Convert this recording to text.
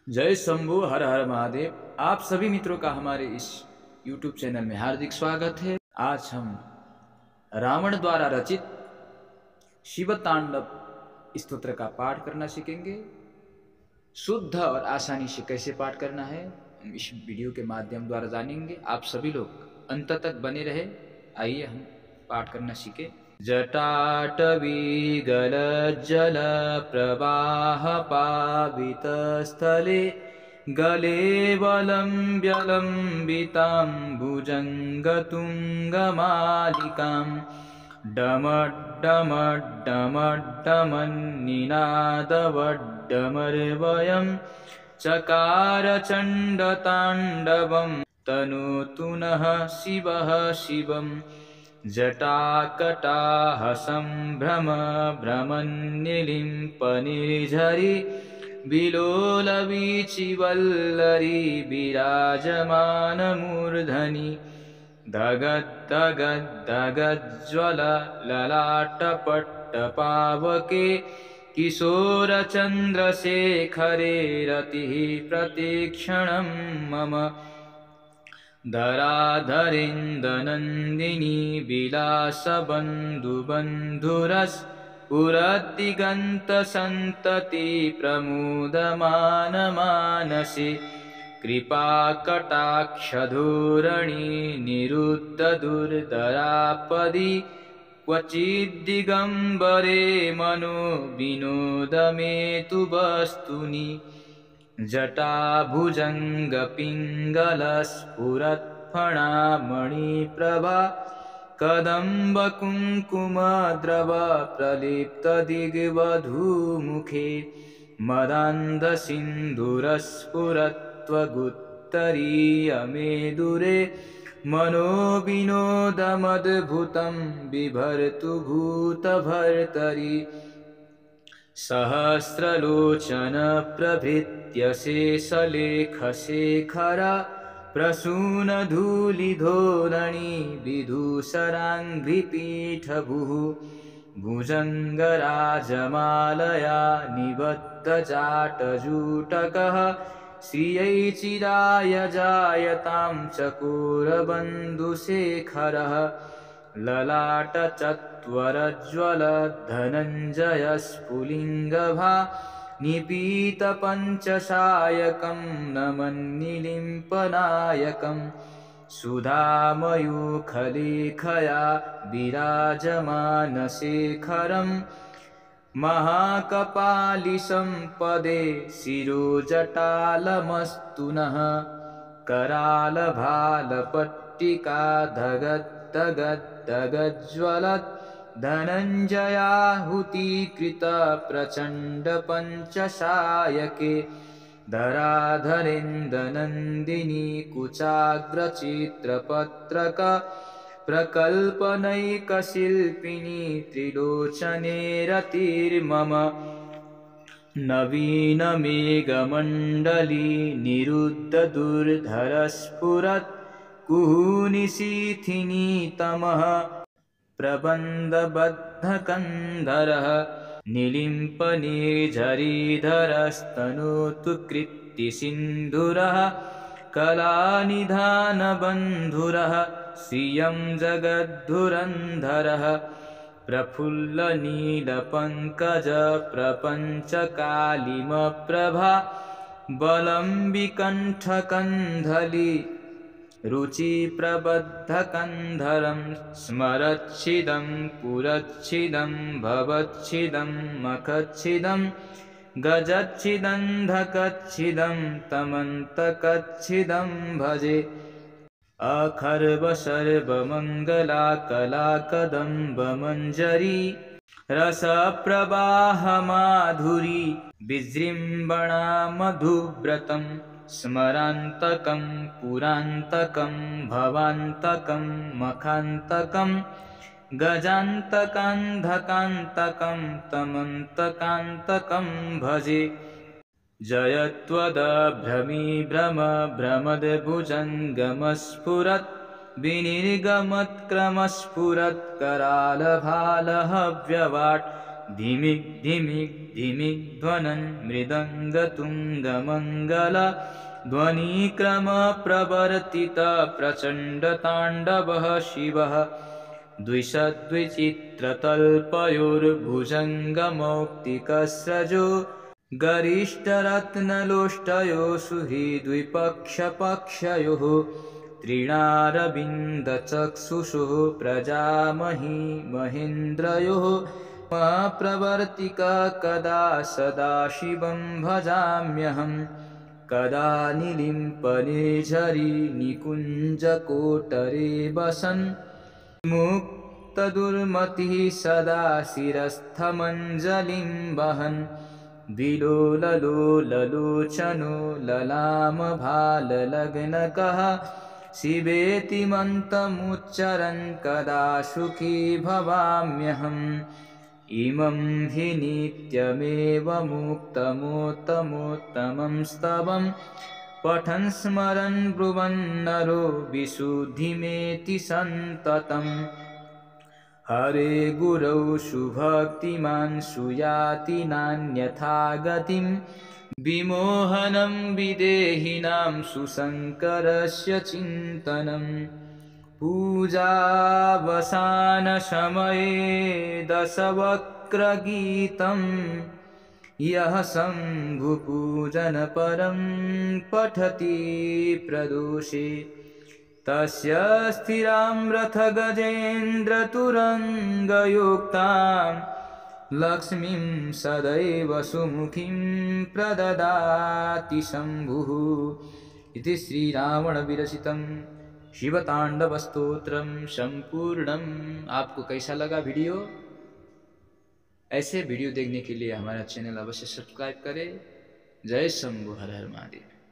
जय शंभु, हर हर महादेव। आप सभी मित्रों का हमारे इस YouTube चैनल में हार्दिक स्वागत है। आज हम रावण द्वारा रचित शिव तांडव स्तोत्र का पाठ करना सीखेंगे। शुद्ध और आसानी से कैसे पाठ करना है हम इस वीडियो के माध्यम द्वारा जानेंगे। आप सभी लोग अंत तक बने रहे। आइए हम पाठ करना सीखें। जटाटवी गलज्जल प्रवाह पावित स्थले गलेवलम्ब्यलम्बितां भुजङ्गतुङ्गमालिकां डमड्डमड्डमड्डमन्निनादवड्डमर्वयं चकार चण्डताण्डवं तनोतु नः शिवः शिवम्। जटाकटाह सम्भ्रम भ्रमन्निलिम्पनिर्झरि विलोलवीचिवल्लरी विराजमानमूर्धनि धगद्धगद्धगज्ज्वल ललाटपट्टपावके किशोरचन्द्रशेखरे रतिः प्रतिक्षणं मम। धराधरेन्दनन्दिनी विलासबन्धुबन्धुरस्फुरद्दिगन्तसन्तति प्रमुदमानमानसे कृपाकटाक्षधोरणी निरुद्धदुर्धरापदि क्वचिद्दिगम्बरे मनो विनोदमेतु वस्तुनि। जटाभुजङ्गपिङ्गलस्फुरत्फणामणिप्रभा कदम्बकुङ्कुमद्रव प्रलिप्तदिग्वधूमुखे मदान्धसिन्धुरस्फुरत्वगुत्तरीयमेदुरे मनोविनोदमद्भुतं बिभर्तु भूतभर्तरि। सहस्रलोचन प्रभृत्य शेषलेखशेखर प्रसूनधूलिधोरणि विधूसराङ्घ्रिपीठभुः भुजङ्गराजमालया निबद्धजाटजूटकः श्रियै चिराय जायतां चकोरबन्धुशेखरः। ललाटचत्वरज्ज्वलधनञ्जयस्फुलिङ्गभा निपीतपञ्चसायकं नमन्निलिम्पनायकं सुधामयूखलेखया विराजमानशेखरं महाकपालिशं पदे शिरोजटालमस्तु नः। करालभालपट्टिका धगद्धगद्धगज्ज्वलत् धनञ्जयाहुतीकृत प्रचण्डपञ्चसायके धराधरेन्दनन्दिनी कुचाग्रचित्रपत्रक प्रकल्पनैकशिल्पिनी त्रिलोचने रतिर्मम। नवीनमेघमण्डली निरुद्धदुर्धरस्फुरत् कुहूनिशीथिनी तमः प्रबन्धबद्धकन्धरः निलिम्पनिर्झरीधरस्तनोतु कृत्तिसिन्धुरः कलानिधानबन्धुरः श्रियं जगद्धुरन्धरः प्रफुल्लनीलपङ्कज प्रपञ्चकालिमप्रभा बलम्बिकण्ठकन्धली रुचिप्रबद्धकन्धरं स्मरच्छिदं पुरच्छिदं भवच्छिदं मखच्छिदं गजच्छिदन्धकच्छिदं तमन्तकच्छिदं भजे। अखर्वसर्वमङ्गलाकलाकदम्बमञ्जरी रसप्रवाहमाधुरी विजृम्भणा मधुव्रतं स्मरान्तकं पुरान्तकं भवान्तकं मखान्तकं गजान्तकान्धकान्तकं तमन्तकान्तकं भजे। जयत्वदभ्रमीभ्रम भ्रमद्भुजङ्गमस्फुरत् विनिर्गमत्क्रमस्फुरत् करालभालहव्यवाट् धिमिक् धिमिक् धिमिक् ध्वनन् मृदङ्गतुङ्गमङ्गला ध्वनिक्रमप्रवर्तित प्रचण्डताण्डवः शिवः द्विषद्विचित्रतल्पयोर्भुजङ्गमौक्तिकस्रजो गरिष्ठरत्नलोष्टयो सुहृद्विपक्षपक्षयोः त्रिणारविन्दचक्षुषोः प्रजामही महेन्द्रयोः प्रवर्तिका कदा सदाशिवं भजाम्यहं कदा निलिम्पनिर्झरी निकुञ्जकोटरे वसन् मुक्तदुर्मतिः सदा शिरस्थमञ्जलिं वहन् विलोललोललोचनो ललामभाललग्नकः शिवेति मन्त्रमुच्चरन् कदा सुखी भवाम्यहम् इमं हि नित्यमेव मुक्तमोत्तमोत्तमं स्तवं पठन् स्मरन् ब्रुवन्नरो विशुद्धिमेति सन्ततम् हरे गुरौ सुभक्तिमान् सुयाति नान्यथा गतिं विमोहनं विदेहिनां सुशङ्करस्य चिन्तनं पूजावसानसमये दशवक्त्रगीतं यः शम्भुपूजनपरं पठति प्रदोषे तस्य स्थिरां रथगजेन्द्रतुरङ्गयुक्तां लक्ष्मीं सदैव सुमुखीं प्रददाति शम्भुः। इति श्रीरावणविरचितं शिवताण्डवस्तोत्रम संपूर्णम। आपको कैसा लगा वीडियो? ऐसे वीडियो देखने के लिए हमारा चैनल अवश्य सब्सक्राइब करें। जय शंभु, हर हर महादेव।